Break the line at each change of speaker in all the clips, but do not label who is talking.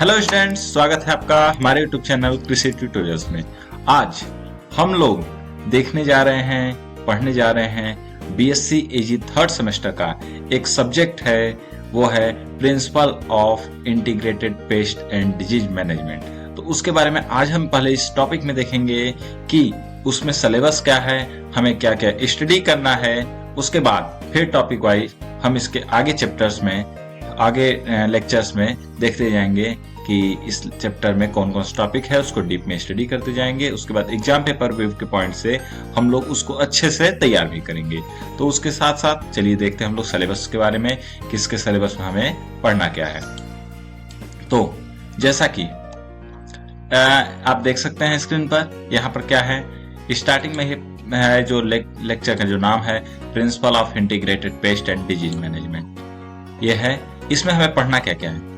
Hello students, स्वागत है आपका हमारे यूट्यूब चैनल कृषि ट्यूटोरियल्स में। आज हम लोग देखने जा रहे हैं, पढ़ने जा रहे हैं बीएससी एजी थर्ड सेमेस्टर का एक सब्जेक्ट है, वो है principle of integrated pest and disease management. तो उसके बारे में आज हम पहले इस टॉपिक में देखेंगे कि उसमें सिलेबस क्या है, हमें क्या क्या स्टडी करना है। उसके बाद फिर टॉपिक वाइज हम इसके आगे चैप्टर्स में, आगे लेक्चर्स में देखते जाएंगे कि इस चैप्टर में कौन कौन सा टॉपिक है, उसको डीप में स्टडी करते जाएंगे। उसके बाद एग्जाम पेपर व्यू के पॉइंट से हम लोग उसको अच्छे से तैयार भी करेंगे। तो उसके साथ साथ चलिए देखते हैं हम लोग सिलेबस के बारे में, किसके सिलेबस में हमें पढ़ना क्या है। तो जैसा कि आप देख सकते हैं स्क्रीन पर, यहाँ पर क्या है, स्टार्टिंग में ही जो लेक्चर का जो नाम है principle of integrated pest and disease management, ये है। इसमें हमें पढ़ना क्या क्या है,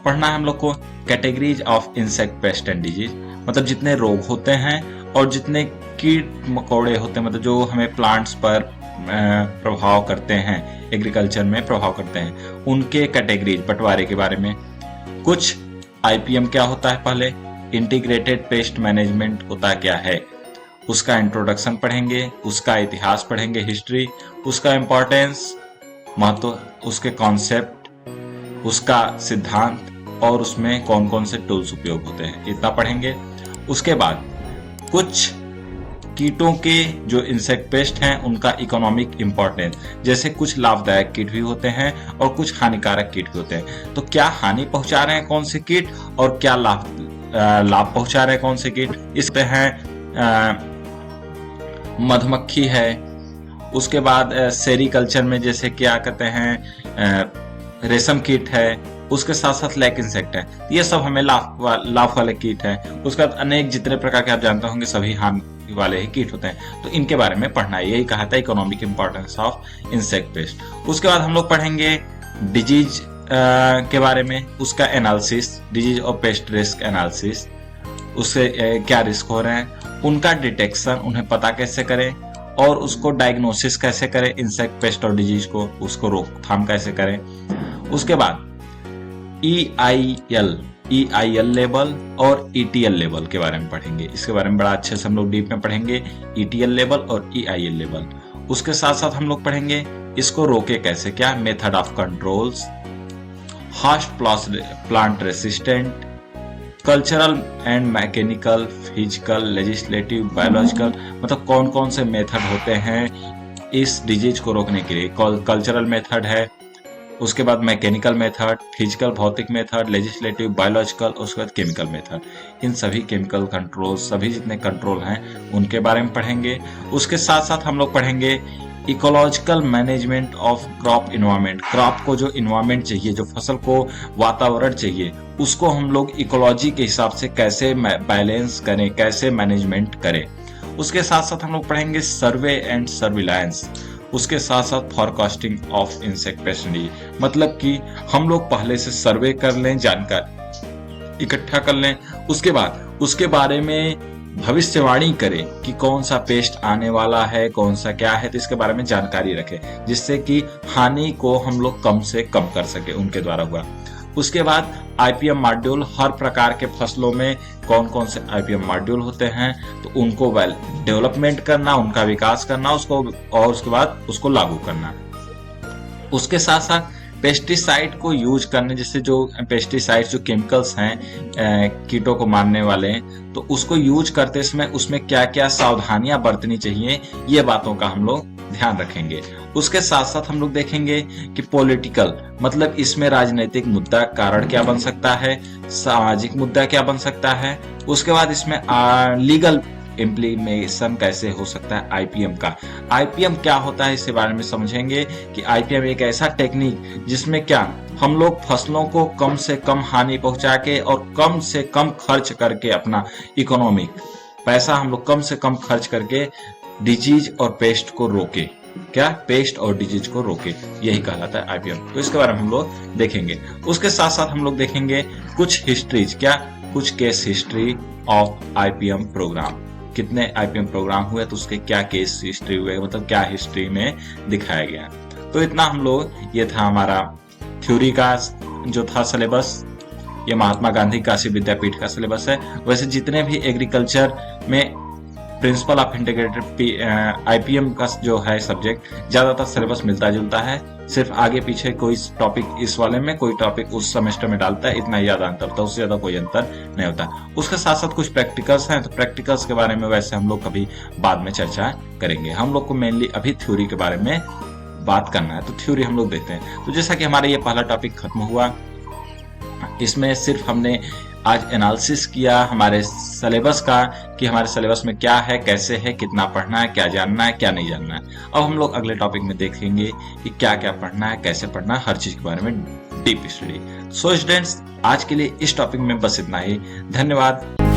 पढ़ना है हम लोग को categories of insect pest and disease, मतलब जितने रोग होते हैं और जितने कीट मकोड़े होते हैं, मतलब जो हमें प्लांट्स पर प्रभाव करते हैं, एग्रीकल्चर में प्रभाव करते हैं, उनके कैटेगरीज बंटवारे के बारे में। कुछ आईपीएम क्या होता है, पहले इंटीग्रेटेड पेस्ट मैनेजमेंट होता क्या है, उसका इंट्रोडक्शन पढ़ेंगे, उसका इतिहास पढ़ेंगे, हिस्ट्री, उसका इम्पोर्टेंस, महत्व, उसके कॉन्सेप्ट, उसका सिद्धांत और उसमें कौन कौन से टूल्स उपयोग होते हैं, इतना पढ़ेंगे। उसके बाद कुछ कीटों के जो इंसेक्ट पेस्ट हैं उनका इकोनॉमिक इंपॉर्टेंस, जैसे कुछ लाभदायक कीट भी होते हैं और कुछ हानिकारक कीट भी होते हैं। तो क्या हानि पहुंचा रहे हैं कौन से कीट और क्या लाभ पहुंचा रहे हैं कौन से कीट। इस पे है मधुमक्खी है, उसके बाद सेरीकल्चर में जैसे क्या कहते हैं रेशम कीट है, उसके साथ साथ लैक इंसेक्ट है। ये सब हमें लाभ वाले कीट है। उसके बाद अनेक जितने प्रकार के आप जानते होंगे सभी हानि वाले ही कीट होते हैं, तो इनके बारे में पढ़ना है। यही कहा था economic importance of insect pest. उसके बाद हम लोग पढ़ेंगे डिजीज के बारे में, उसका एनालिसिस, डिजीज और पेस्ट रिस्क एनालिसिस, उससे क्या रिस्क हो रहे हैं, उनका डिटेक्शन, उन्हें पता कैसे करें और उसको डायग्नोसिस कैसे करें, इंसेक्ट पेस्ट और डिजीज को, उसको रोकथाम कैसे करें। उसके बाद EIL लेवल और ETL लेवल के बारे में पढ़ेंगे। इसके बारे में बड़ा अच्छे से हम लोग डीप में पढ़ेंगे, ETL लेवल और EIL लेवल। उसके साथ साथ हम लोग पढ़ेंगे इसको रोके कैसे, क्या method of controls, harsh plant resistant, cultural and mechanical, physical, legislative, biological, मतलब कौन कौन से मेथड होते हैं इस डिजीज को रोकने के लिए। कल्चरल मेथड है, उसके बाद मैकेनिकल मेथड, फिजिकल भौतिक मेथड, लेजिस्लेटिव, बायोलॉजिकल, उसके बाद केमिकल मेथड। इन सभी केमिकल कंट्रोल, सभी जितने कंट्रोल हैं उनके बारे में पढ़ेंगे। उसके साथ साथ हम लोग पढ़ेंगे ecological management of crop environment. Crop को जो इन्वायरमेंट चाहिए, जो फसल को वातावरण चाहिए, उसको हम लोग इकोलॉजी के हिसाब से कैसे बैलेंस करें, कैसे मैनेजमेंट करें। उसके साथ साथ हम लोग पढ़ेंगे सर्वे एंड सर्विलांस, उसके साथ साथ फॉरकास्टिंग ऑफ इंसेक्ट पेस्ट, मतलब कि हम लोग पहले से सर्वे कर लें, जानकारी इकट्ठा कर लें, उसके बाद उसके बारे में भविष्यवाणी करें कि कौन सा पेस्ट आने वाला है, कौन सा क्या है, तो इसके बारे में जानकारी रखें, जिससे कि हानि को हम लोग कम से कम कर सके उनके द्वारा हुआ। उसके बाद आईपीएम मॉड्यूल, हर प्रकार के फसलों में कौन कौन से आईपीएम मॉड्यूल होते हैं, तो उनको डेवलपमेंट करना, उनका विकास करना, उसको और उसके बाद उसको लागू करना। उसके साथ साथ पेस्टिसाइड को यूज करने, जैसे जो पेस्टिसाइड जो केमिकल्स हैं कीटों को मारने वाले, तो उसको यूज करते समय उसमें क्या क्या सावधानियां बरतनी चाहिए, ये बातों का हम लोग ध्यान रखेंगे। उसके साथ साथ हम लोग देखेंगे कि पॉलिटिकल, मतलब इसमें राजनीतिक मुद्दा कारण क्या बन सकता है, सामाजिक मुद्दा क्या बन सकता है। उसके बाद इसमें लीगल इम्प्लीमेशन कैसे हो सकता है आईपीएम का। आईपीएम क्या होता है इसके बारे में समझेंगे कि आईपीएम एक ऐसा टेक्निक जिसमें क्या हम लोग फसलों को कम से कम हानि पहुंचा के और कम से कम खर्च करके, अपना इकोनॉमिक पैसा हम लोग कम से कम खर्च करके डिजीज और पेस्ट को रोके, क्या पेस्ट और डिजीज को रोके, यही कहलाता है आईपीएम। तो इसके बारे में हम लोग देखेंगे। उसके साथ साथ हम लोग देखेंगे कुछ हिस्ट्रीज, क्या कुछ case history of IPM programme, कितने आईपीएम प्रोग्राम हुए तो उसके क्या केस हिस्ट्री हुए, मतलब क्या हिस्ट्री में दिखाया गया। तो इतना हम लोग, ये था हमारा थ्योरी का जो था सिलेबस। ये महात्मा गांधी काशी विद्यापीठ का सिलेबस है। वैसे जितने भी एग्रीकल्चर में प्रिंसिपल ऑफ इंटीग्रेटेड आईपीएम का जो है सब्जेक्ट, ज्यादातर सिलेबस मिलता जुलता है। सिर्फ आगे पीछे कोई टॉपिक इस वाले में, कोई टॉपिक उस सेमेस्टर में डालता है, इतना ही ज्यादा अंतर होता है, उससे ज्यादा कोई अंतर नहीं होता। उसके साथ साथ कुछ प्रैक्टिकल्स हैं, तो प्रैक्टिकल्स के बारे में वैसे हम लोग कभी बाद में चर्चा करेंगे। हम लोग को मेनली अभी थ्योरी के बारे में बात करना है, तो थ्योरी हम लोग देखते हैं। तो जैसा कि हमारा ये पहला टॉपिक खत्म हुआ, इसमें सिर्फ हमने आज एनालिसिस किया हमारे सिलेबस का कि हमारे सिलेबस में क्या है, कैसे है, कितना पढ़ना है, क्या जानना है, क्या नहीं जानना है। अब हम लोग अगले टॉपिक में देखेंगे कि क्या क्या पढ़ना है, कैसे पढ़ना है, हर चीज के बारे में डीप स्टडी। सो स्टूडेंट्स, आज के लिए इस टॉपिक में बस इतना ही। धन्यवाद।